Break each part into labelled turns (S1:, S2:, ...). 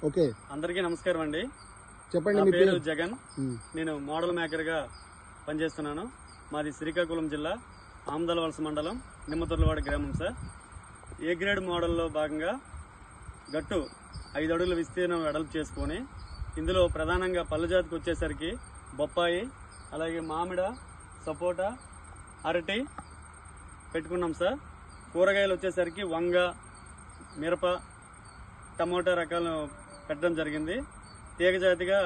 S1: Okay,
S2: అందరికీ నమస్కారం అండి.
S1: చెప్పండి.
S2: నా పేరు జగన్. నేను మోడల్ మేకర్ గా పనిచేస్తున్నాను. మాది శ్రీకాకుళం జిల్లా ఆమదలవలస మండలం నిమ్మతుర్లవాడ గ్రామం సార్. ఏ గ్రేడ్ మోడల్లో భాగంగా గట్టు 5 అడుగుల విస్తీర్ణం వెడల్పు చేసుకొని ఇందులో ప్రధానంగా పళ్ళ జాతికి వచ్చేసరికి బొప్పాయి, అలాగే మామిడ, సపోటా, అరటి పెట్టుకున్నాం సార్. కూరగాయలు వచ్చేసరికి వంగ, మిరప, టమోటా రకాలు పెట్టడం జరిగింది. తీగజాతిగా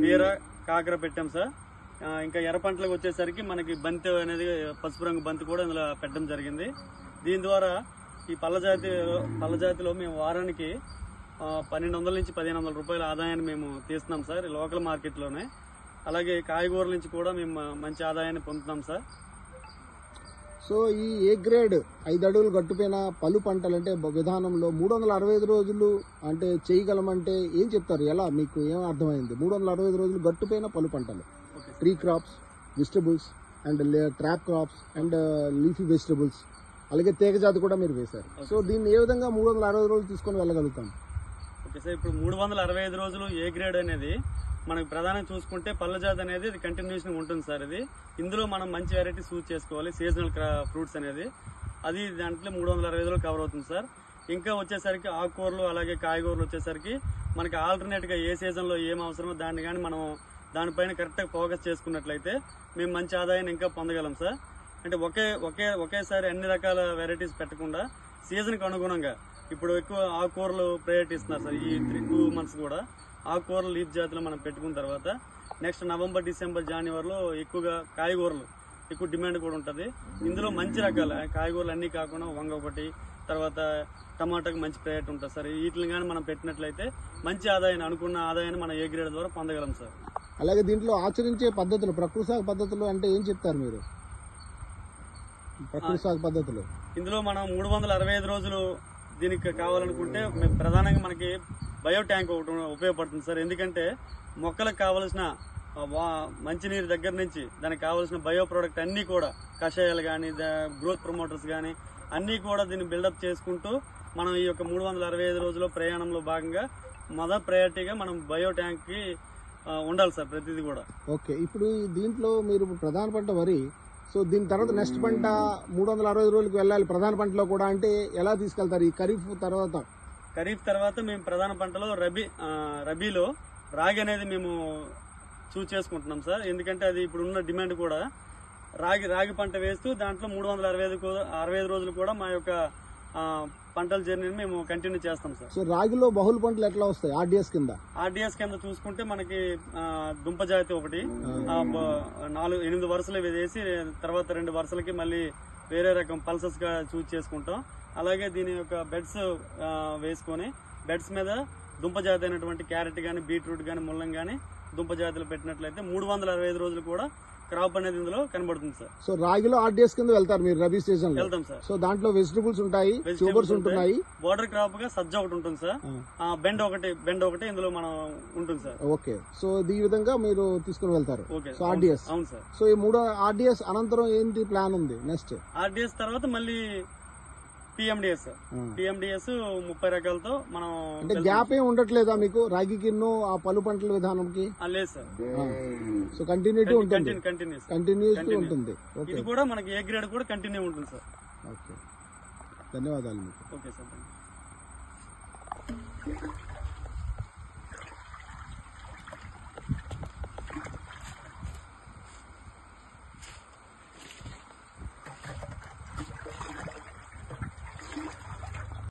S2: బీర, కాకర పెట్టాం సార్. ఇంకా ఎర్ర పంటలకు వచ్చేసరికి మనకి బంతి అనేది పసుపు రంగు బంతి కూడా ఇందులో పెట్టడం జరిగింది. దీని ద్వారా ఈ పళ్ళ జాతిలో మేము వారానికి 1200 నుంచి 1500 రూపాయల ఆదాయాన్ని మేము తీస్తున్నాం సార్ లోకల్ మార్కెట్లోనే. అలాగే కాయగూరల నుంచి కూడా మేము మంచి ఆదాయాన్ని పొందుతున్నాం సార్.
S1: సో ఈ ఏ గ్రేడ్ 5 అడుగులు గట్టుపైన పలు పంటలు అంటే విధానంలో 365 రోజులు అంటే చేయగలమంటే ఏం చెప్తారు? ఎలా మీకు ఏం అర్థమైంది? 365 రోజులు గట్టుపైన పలు పంటలు, tree crops, vegetables and trap crops and leafy vegetables, అలాగే తీగజాతి కూడా మీరు వేశారు. సో దీన్ని ఏ విధంగా 365 రోజులు తీసుకొని వెళ్ళగలుగుతాం?
S2: ఓకే సార్, ఇప్పుడు 365 రోజులు ఏ గ్రేడ్ అనేది మనకు ప్రధానంగా చూసుకుంటే పళ్ళ జాతి అనేది ఇది కంటిన్యూషన్ ఉంటుంది సార్. ఇది ఇందులో మనం మంచి వెరైటీ చూస్ చేసుకోవాలి. సీజనల్ ఫ్రూట్స్ అనేది అది దాంట్లో 365 రోజులు కవర్ అవుతుంది సార్. ఇంకా వచ్చేసరికి ఆకుకూరలు అలాగే కాయగూరలు వచ్చేసరికి మనకి ఆల్టర్నేట్ గా ఏ సీజన్ లో ఏం అవసరమో దాన్ని కానీ మనం దానిపైన కరెక్ట్ గా ఫోకస్ చేసుకున్నట్లయితే మేము మంచి ఆదాయాన్ని ఇంకా పొందగలం సార్. అంటే ఒకేసారి అన్ని రకాల వెరైటీస్ పెట్టకుండా సీజన్ కి అనుగుణంగా ఇప్పుడు ఎక్కువ ఆకుకూరలు ప్రయారిటీ ఇస్తున్నారు సార్. ఈ 2 months కూడా ఆకుకూరలు లీఫ్ జాతిలో మనం పెట్టుకున్న తర్వాత నెక్స్ట్ నవంబర్, డిసెంబర్, జనవరిలో ఎక్కువగా కాయగూరలు ఎక్కువ డిమాండ్ కూడా ఉంటుంది. ఇందులో మంచి రకాల కాయగూరలు అన్నీ కాకుండా వంగ ఒకటి, తర్వాత టమాటాకి మంచి ప్రయారిటీ ఉంటుంది సార్. వీటిని కానీ మనం పెట్టినట్లయితే మంచి ఆదాయాన్ని అనుకున్న ఆదాయాన్ని మనం ఏ గ్రేడ్ ద్వారా పొందగలం సార్.
S1: అలాగే దీంట్లో ఆచరించే పద్ధతులు, ప్రకృతి సాగు పద్ధతులు అంటే ఏం చెప్తారు మీరు? ప్రకృతి సాగు పద్ధతులు
S2: ఇందులో మనం 365 రోజులు దీనికి కావాలనుకుంటే ప్రధానంగా మనకి బయో ట్యాంక్ ఒకటి ఉపయోగపడుతుంది సార్. ఎందుకంటే మొక్కలకు కావలసిన మంచినీరు దగ్గర నుంచి దానికి కావాల్సిన బయో ప్రోడక్ట్ అన్ని కూడా కషాయాలు కానీ గ్రోత్ ప్రమోటర్స్ కానీ అన్ని కూడా దీన్ని బిల్డప్ చేసుకుంటూ మనం ఈ యొక్క 365 రోజుల ప్రయాణంలో భాగంగా మొదటి ప్రయారిటీగా మనం బయో ట్యాంక్ కి ఉండాలి సార్ ప్రతిదీ కూడా.
S1: ఓకే, ఇప్పుడు దీంట్లో మీరు ప్రధాన పంట వరి, సో దీని తర్వాత నెక్స్ట్ పంట 365 రోజులకు వెళ్ళాలి ప్రధాన పంటలో కూడా, అంటే ఎలా తీసుకెళ్తారు? ఈ ఖరీఫ్
S2: తర్వాత మేము ప్రధాన పంటలో రబీలో రాగి అనేది మేము చూస్ చేసుకుంటున్నాం సార్. ఎందుకంటే అది ఇప్పుడు ఉన్న డిమాండ్ కూడా రాగి పంట వేస్తూ దాంట్లో 365 రోజులు కూడా మా యొక్క పంటల జర్నీని మేము కంటిన్యూ చేస్తాం సార్.
S1: సో రాగిలో బహుళ పంటలు ఎట్లా వస్తాయి?
S2: ఆర్డిఎస్ కింద చూసుకుంటే మనకి దుంప జాతి ఒకటి 8 వరుసలు వేసి తర్వాత 2 వరుసలకి మళ్ళీ వేరే రకం పల్సెస్ గా చూస్ చేసుకుంటాం. అలాగే దీని యొక్క బెడ్స్ వేసుకొని బెడ్స్ మీద దుంప జాతి అయినటువంటి క్యారెట్ గానీ, బీట్రూట్ గానీ, ముల్లం గానీ దుంప జాతులు పెట్టినట్లయితే 365 రోజులు కూడా క్రాప్ అనేది ఇందులో కనబడుతుంది సార్.
S1: సో రాగిలో ఆర్డిఎస్ కింద వెళ్తారు మీరు రబీ సీజన్?
S2: వెళ్తాం సార్.
S1: సో దాంట్లో వెజిటబుల్స్ ఉంటాయి, ట్యూబర్స్ ఉంటున్నాయి,
S2: బోర్డర్ క్రాప్ గా సజ్జ ఒకటి ఉంటుంది సార్, బెండ్ ఒకటి ఇందులో మనం ఉంటుంది సార్.
S1: ఓకే, సో ఈ విధంగా మీరు తీసుకుని వెళ్తారు. So RDS.
S2: అవును సార్.
S1: సో ఈ 3 ఆర్డిఎస్ అనంతరం ఏంటి ప్లాన్ ఉంది నెక్స్ట్?
S2: ఆర్డిఎస్ తర్వాత మళ్ళీ పిఎండిఎస్ 30 రకాలతో మనం
S1: అంటే గ్యాప్ ఏం ఉండట్లేదా మీకు రాగికి ఆ పలు పంటల విధానంకి?
S2: లేదు సార్.
S1: సో కంటిన్యూటీ ఉంటుంది. ఉంటుంది.
S2: ఇది కూడా మనకి ఏ గ్రేడ్ కూడా కంటిన్యూ ఉంటుంది సార్.
S1: ఓకే, ధన్యవాదాలు మీకు.
S2: Okay sir.